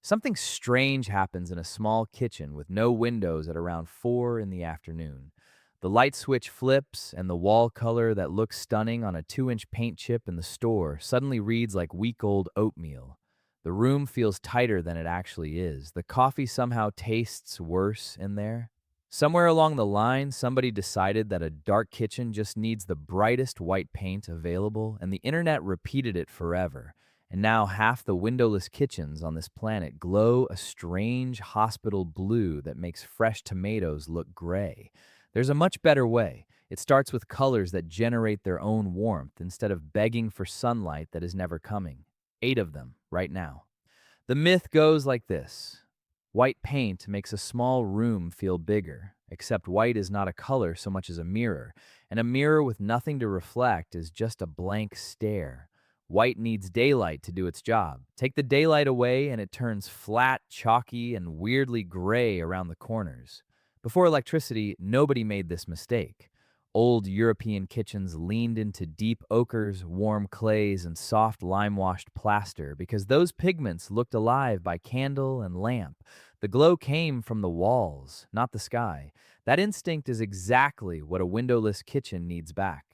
Something strange happens in a small kitchen with no windows at around 4 in the afternoon. The light switch flips, and the wall color that looks stunning on a 2-inch paint chip in the store suddenly reads like week old oatmeal. The room feels tighter than it actually is. The coffee somehow tastes worse in there. Somewhere along the line, somebody decided that a dark kitchen just needs the brightest white paint available, and the internet repeated it forever. And now half the windowless kitchens on this planet glow a strange hospital blue that makes fresh tomatoes look gray. There's a much better way. It starts with colors that generate their own warmth instead of begging for sunlight that is never coming. 8 of them, right now. The myth goes like this: white paint makes a small room feel bigger, except white is not a color so much as a mirror, and a mirror with nothing to reflect is just a blank stare. White needs daylight to do its job. Take the daylight away, and it turns flat, chalky, and weirdly gray around the corners. Before electricity, nobody made this mistake. Old European kitchens leaned into deep ochres, warm clays, and soft lime-washed plaster because those pigments looked alive by candle and lamp. The glow came from the walls, not the sky. That instinct is exactly what a windowless kitchen needs back.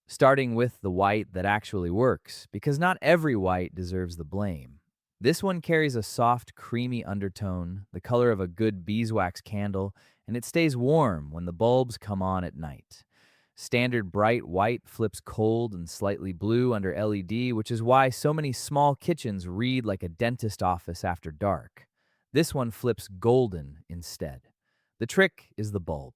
Starting with the white that actually works, because not every white deserves the blame. This one carries a soft, creamy undertone, the color of a good beeswax candle, and it stays warm when the bulbs come on at night. Standard bright white flips cold and slightly blue under LED, which is why so many small kitchens read like a dentist office after dark. This one flips golden instead. The trick is the bulb.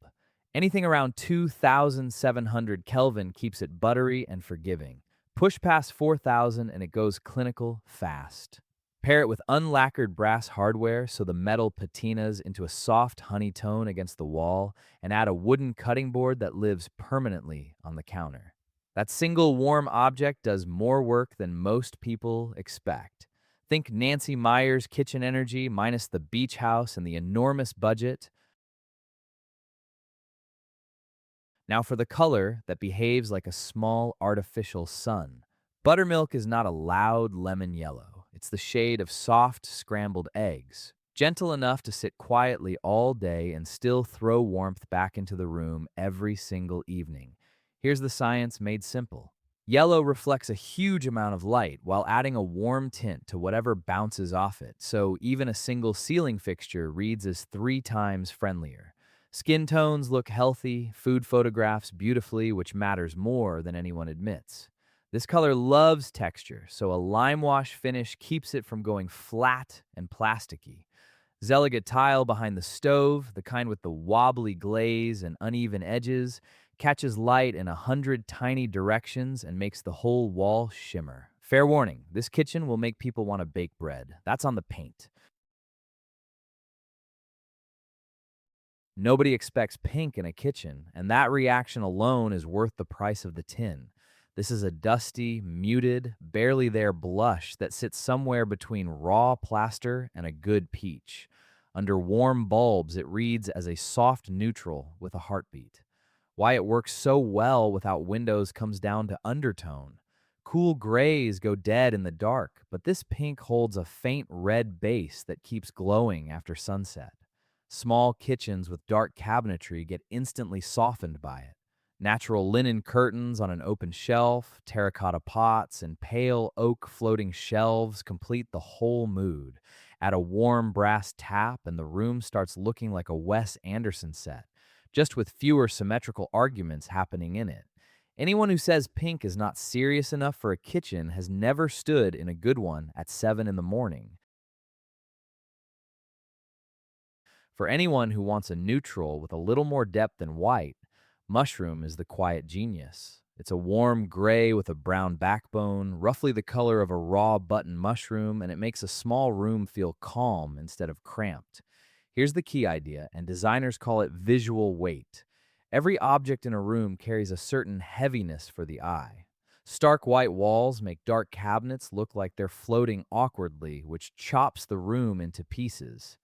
Anything around 2,700 Kelvin keeps it buttery and forgiving. Push past 4,000 and it goes clinical fast. Pair it with unlacquered brass hardware so the metal patinas into a soft honey tone against the wall, and add a wooden cutting board that lives permanently on the counter. That single warm object does more work than most people expect. Think Nancy Meyer's kitchen energy minus the beach house and the enormous budget. Now for the color that behaves like a small artificial sun. Buttermilk is not a loud lemon yellow. It's the shade of soft scrambled eggs, gentle enough to sit quietly all day and still throw warmth back into the room every single evening. Here's the science made simple. Yellow reflects a huge amount of light while adding a warm tint to whatever bounces off it, so even a single ceiling fixture reads as 3 times friendlier. Skin tones look healthy, food photographs beautifully, which matters more than anyone admits. This color loves texture, so a lime wash finish keeps it from going flat and plasticky. Zeligate tile behind the stove, the kind with the wobbly glaze and uneven edges, catches light in 100 tiny directions and makes the whole wall shimmer. Fair warning, this kitchen will make people want to bake bread. That's on the paint. Nobody expects pink in a kitchen, and that reaction alone is worth the price of the tin. This is a dusty, muted, barely there blush that sits somewhere between raw plaster and a good peach. Under warm bulbs, it reads as a soft neutral with a heartbeat. Why it works so well without windows comes down to undertone. Cool grays go dead in the dark, but this pink holds a faint red base that keeps glowing after sunset. Small kitchens with dark cabinetry get instantly softened by it. Natural linen curtains on an open shelf, terracotta pots, and pale oak floating shelves complete the whole mood. Add a warm brass tap, and the room starts looking like a Wes Anderson set, just with fewer symmetrical arguments happening in it. Anyone who says pink is not serious enough for a kitchen has never stood in a good one at 7 in the morning. For anyone who wants a neutral with a little more depth than white, mushroom is the quiet genius. It's a warm gray with a brown backbone, roughly the color of a raw button mushroom, and it makes a small room feel calm instead of cramped. Here's the key idea, and designers call it visual weight. Every object in a room carries a certain heaviness for the eye. Stark white walls make dark cabinets look like they're floating awkwardly, which chops the room into pieces.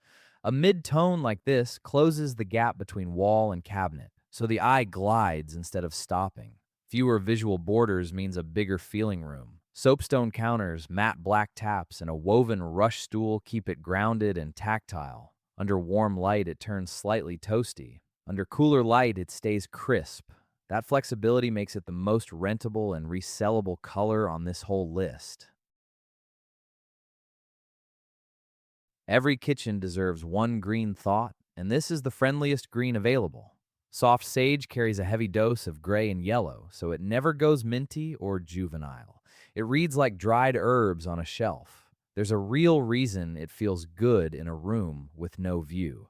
A mid-tone like this closes the gap between wall and cabinet, so the eye glides instead of stopping. Fewer visual borders means a bigger feeling room. Soapstone counters, matte black taps, and a woven rush stool keep it grounded and tactile. Under warm light, it turns slightly toasty. Under cooler light, it stays crisp. That flexibility makes it the most rentable and resellable color on this whole list. Every kitchen deserves one green thought, and this is the friendliest green available. Soft sage carries a heavy dose of gray and yellow, so it never goes minty or juvenile. It reads like dried herbs on a shelf. There's a real reason it feels good in a room with no view.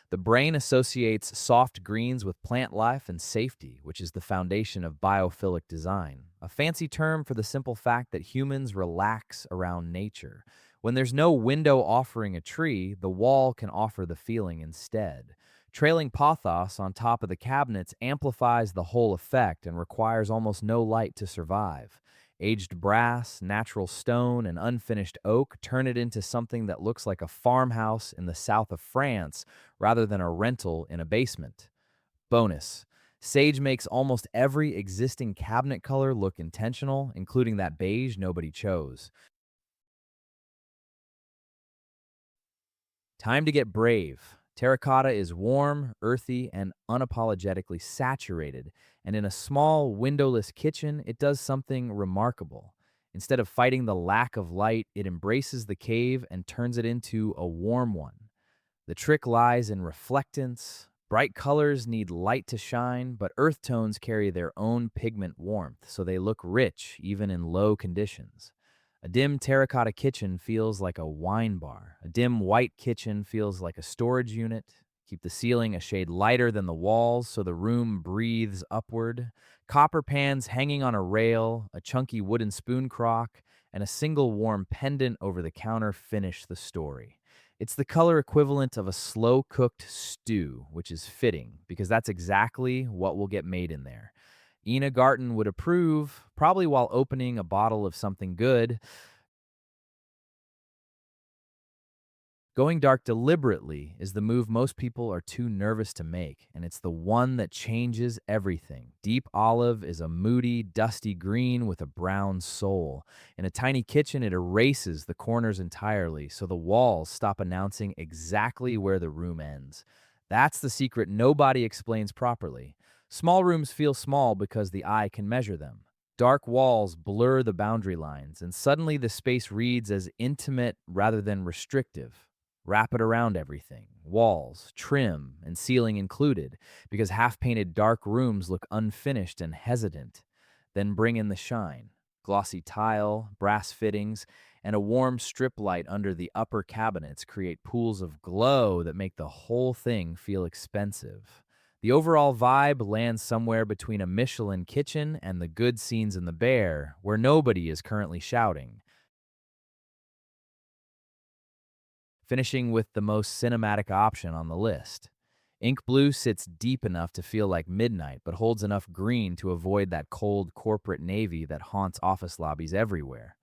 The brain associates soft greens with plant life and safety, which is the foundation of biophilic design, a fancy term for the simple fact that humans relax around nature. When there's no window offering a tree, the wall can offer the feeling instead. Trailing pothos on top of the cabinets amplifies the whole effect and requires almost no light to survive. Aged brass, natural stone, and unfinished oak turn it into something that looks like a farmhouse in the south of France rather than a rental in a basement. Bonus: sage makes almost every existing cabinet color look intentional, including that beige nobody chose. Time to get brave. Terracotta is warm, earthy, and unapologetically saturated, and in a small, windowless kitchen, it does something remarkable. Instead of fighting the lack of light, it embraces the cave and turns it into a warm one. The trick lies in reflectance. Bright colors need light to shine, but earth tones carry their own pigment warmth, so they look rich even in low conditions. A dim terracotta kitchen feels like a wine bar. A dim white kitchen feels like a storage unit. Keep the ceiling a shade lighter than the walls so the room breathes upward. Copper pans hanging on a rail, a chunky wooden spoon crock, and a single warm pendant over the counter finish the story. It's the color equivalent of a slow cooked stew, which is fitting because that's exactly what will get made in there. Ina Garten would approve, probably while opening a bottle of something good. Going dark deliberately is the move most people are too nervous to make, and it's the one that changes everything. Deep olive is a moody, dusty green with a brown soul. In a tiny kitchen, it erases the corners entirely, so the walls stop announcing exactly where the room ends. That's the secret nobody explains properly. Small rooms feel small because the eye can measure them. Dark walls blur the boundary lines, and suddenly the space reads as intimate rather than restrictive. Wrap it around everything, walls, trim, and ceiling included, because half-painted dark rooms look unfinished and hesitant. Then bring in the shine, glossy tile, brass fittings, and a warm strip light under the upper cabinets create pools of glow that make the whole thing feel expensive. The overall vibe lands somewhere between a Michelin kitchen and the good scenes in The Bear, where nobody is currently shouting. Finishing with the most cinematic option on the list. Ink blue sits deep enough to feel like midnight, but holds enough green to avoid that cold corporate navy that haunts office lobbies everywhere.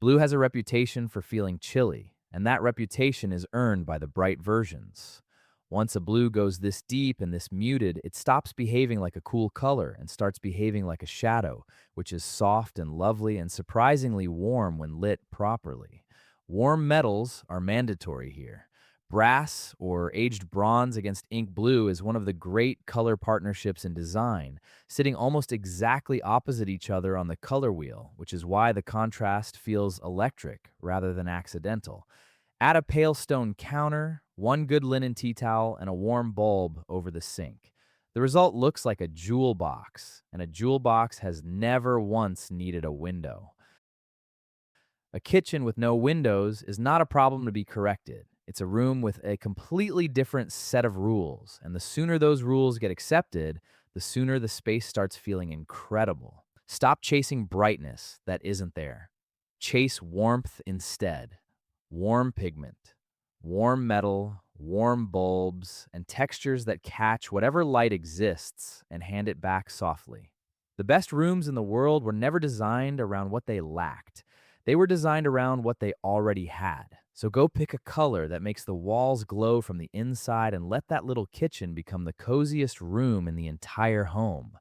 Blue has a reputation for feeling chilly, and that reputation is earned by the bright versions. Once a blue goes this deep and this muted, it stops behaving like a cool color and starts behaving like a shadow, which is soft and lovely and surprisingly warm when lit properly. Warm metals are mandatory here. Brass or aged bronze against ink blue is one of the great color partnerships in design, sitting almost exactly opposite each other on the color wheel, which is why the contrast feels electric rather than accidental. Add a pale stone counter, one good linen tea towel, and a warm bulb over the sink. The result looks like a jewel box, and a jewel box has never once needed a window. A kitchen with no windows is not a problem to be corrected. It's a room with a completely different set of rules, and the sooner those rules get accepted, the sooner the space starts feeling incredible. Stop chasing brightness that isn't there. Chase warmth instead. Warm pigment, warm metal, warm bulbs, and textures that catch whatever light exists and hand it back softly. The best rooms in the world were never designed around what they lacked. They were designed around what they already had. So go pick a color that makes the walls glow from the inside and let that little kitchen become the coziest room in the entire home.